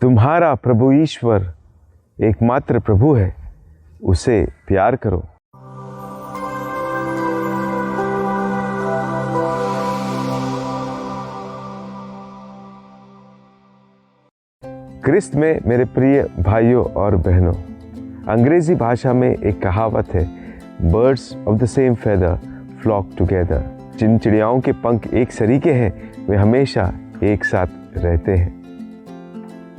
तुम्हारा प्रभु ईश्वर एकमात्र प्रभु है, उसे प्यार करो। क्रिस्त में मेरे प्रिय भाइयों और बहनों, अंग्रेजी भाषा में एक कहावत है, birds of the same feather flock together. जिन चिड़ियाओं के पंख एक सरीके हैं वे हमेशा एक साथ रहते हैं।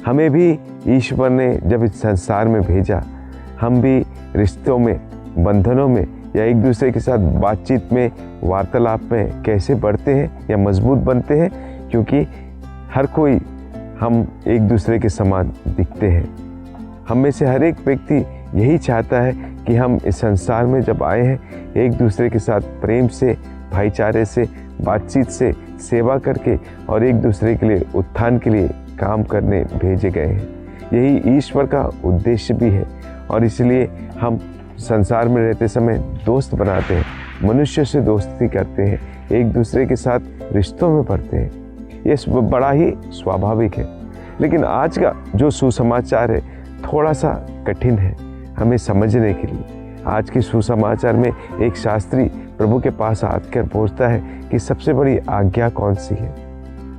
हमें भी ईश्वर ने जब इस संसार में भेजा, हम भी रिश्तों में, बंधनों में या एक दूसरे के साथ बातचीत में, वार्तालाप में कैसे बढ़ते हैं या मजबूत बनते हैं, क्योंकि हर कोई हम एक दूसरे के समान दिखते हैं। हम में से हर एक व्यक्ति यही चाहता है कि हम इस संसार में जब आए हैं एक दूसरे के साथ प्रेम से, भाईचारे से, बातचीत से, सेवा करके और एक दूसरे के लिए उत्थान के लिए काम करने भेजे गए हैं। यही ईश्वर का उद्देश्य भी है और इसलिए हम संसार में रहते समय दोस्त बनाते हैं, मनुष्य से दोस्ती करते हैं, एक दूसरे के साथ रिश्तों में बढ़ते हैं। ये बड़ा ही स्वाभाविक है। लेकिन आज का जो सुसमाचार है थोड़ा सा कठिन है हमें समझने के लिए। आज के सुसमाचार में एक शास्त्री प्रभु के पास आकर पूछता है कि सबसे बड़ी आज्ञा कौन सी है,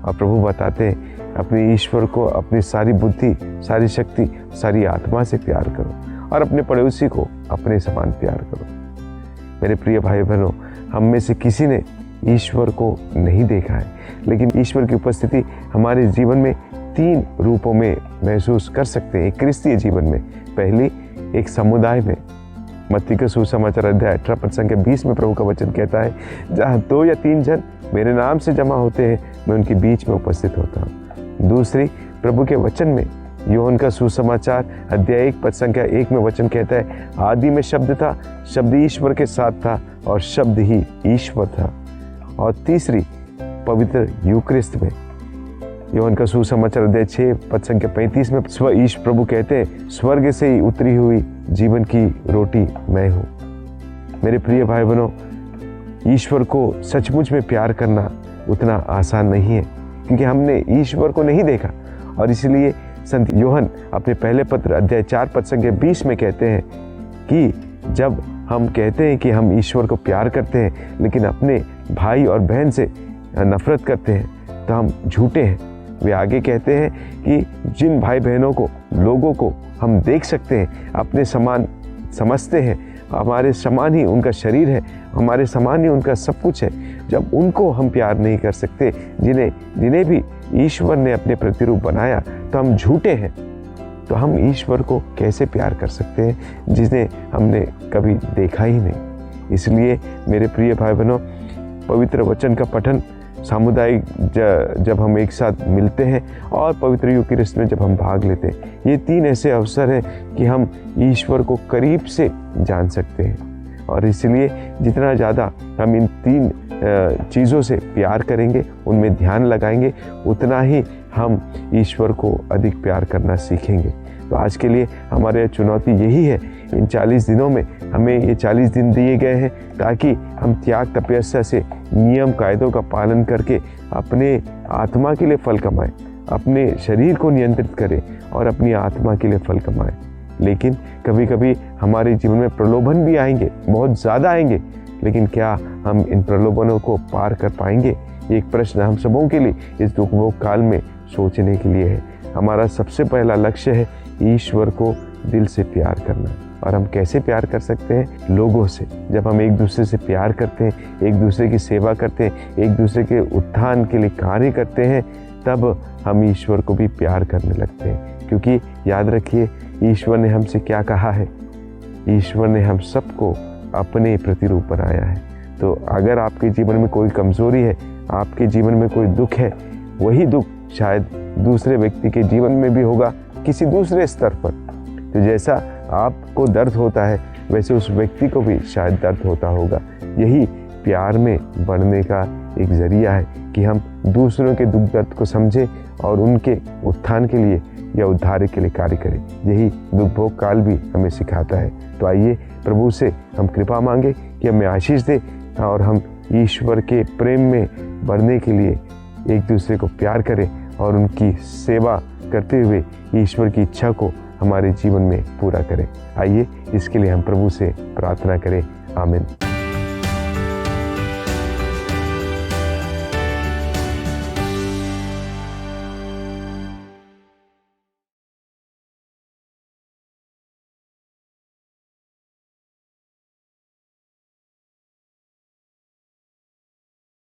और प्रभु बताते हैं अपने ईश्वर को अपनी सारी बुद्धि, सारी शक्ति, सारी आत्मा से प्यार करो और अपने पड़ोसी को अपने समान प्यार करो। मेरे प्रिय भाई बहनों, हम में से किसी ने ईश्वर को नहीं देखा है, लेकिन ईश्वर की उपस्थिति हमारे जीवन में 3 रूपों में महसूस कर सकते हैं। क्रिस्तीय जीवन में पहली, एक समुदाय में। मत्ती का सुसमाचार अध्याय 18 पद संख्या 20 में प्रभु का वचन कहता है, जहाँ 2 या 3 जन मेरे नाम से जमा होते हैं मैं उनके बीच में उपस्थित होता हूँ। दूसरी, प्रभु के वचन में। यूहन्ना का सुसमाचार अध्याय 1 पद संख्या 1 में वचन कहता है, आदि में शब्द था, शब्द ईश्वर के साथ था और शब्द ही ईश्वर था। और तीसरी, पवित्र यूक्रिस्ट में। यूहन्ना का सुसमाचार अध्याय 6 पद संख्या 35 में ईश प्रभु कहते हैं, स्वर्ग से ही उतरी हुई जीवन की रोटी मैं हूँ। मेरे प्रिय भाई बहनों, ईश्वर को सचमुच में प्यार करना उतना आसान नहीं है, क्योंकि हमने ईश्वर को नहीं देखा। और इसलिए संत यूहन्ना अपने पहले पत्र अध्याय 4 पद संख्या 20 में कहते हैं कि जब हम कहते हैं कि हम ईश्वर को प्यार करते हैं लेकिन अपने भाई और बहन से नफरत करते हैं तो हम झूठे हैं। वे आगे कहते हैं कि जिन भाई बहनों को, लोगों को हम देख सकते हैं, अपने समान समझते हैं, हमारे समान ही उनका शरीर है, हमारे समान ही उनका सब कुछ है, जब उनको हम प्यार नहीं कर सकते, जिन्हें भी ईश्वर ने अपने प्रतिरूप बनाया, तो हम झूठे हैं। तो हम ईश्वर को कैसे प्यार कर सकते हैं जिन्हें हमने कभी देखा ही नहीं। इसलिए मेरे प्रिय भाई बहनों, पवित्र वचन का पठन, सामुदायिक जब हम एक साथ मिलते हैं और पवित्र यूकरिस्ट में जब हम भाग लेते हैं, ये 3 ऐसे अवसर हैं कि हम ईश्वर को करीब से जान सकते हैं। और इसलिए जितना ज़्यादा हम इन 3 चीज़ों से प्यार करेंगे, उनमें ध्यान लगाएंगे, उतना ही हम ईश्वर को अधिक प्यार करना सीखेंगे। तो आज के लिए हमारे चुनौती यही है, इन 40 दिनों में हमें ये 40 दिन दिए गए हैं ताकि हम त्याग तपस्या से, नियम कायदों का पालन करके अपने आत्मा के लिए फल कमाएं, अपने शरीर को नियंत्रित करें और अपनी आत्मा के लिए फल कमाएं। लेकिन कभी कभी हमारे जीवन में प्रलोभन भी आएंगे, बहुत ज़्यादा आएंगे, लेकिन क्या हम इन प्रलोभनों को पार कर पाएंगे? एक प्रश्न हम सबों के लिए इस दुखभोग काल में सोचने के लिए है। हमारा सबसे पहला लक्ष्य है ईश्वर को दिल से प्यार करना। और हम कैसे प्यार कर सकते हैं? लोगों से। जब हम एक दूसरे से प्यार करते हैं, एक दूसरे की सेवा करते हैं, एक दूसरे के उत्थान के लिए कार्य करते हैं, तब हम ईश्वर को भी प्यार करने लगते हैं। क्योंकि याद रखिए, ईश्वर ने हमसे क्या कहा है? ईश्वर ने हम सबको अपने प्रतिरूप बनाया है। तो अगर आपके जीवन में कोई कमज़ोरी है, आपके जीवन में कोई दुख है, वही दुख शायद दूसरे व्यक्ति के जीवन में भी होगा, किसी दूसरे स्तर पर। तो जैसा आपको दर्द होता है वैसे उस व्यक्ति को भी शायद दर्द होता होगा। यही प्यार में बढ़ने का एक ज़रिया है कि हम दूसरों के दुख दर्द को समझें और उनके उत्थान के लिए या उद्धार के लिए कार्य करें। यही दुखभोग काल भी हमें सिखाता है। तो आइए प्रभु से हम कृपा मांगे कि हमें आशीष दे और हम ईश्वर के प्रेम में बढ़ने के लिए एक दूसरे को प्यार करें और उनकी सेवा करते हुए ईश्वर की इच्छा को हमारे जीवन में पूरा करें। आइए इसके लिए हम प्रभु से प्रार्थना करें। आमीन।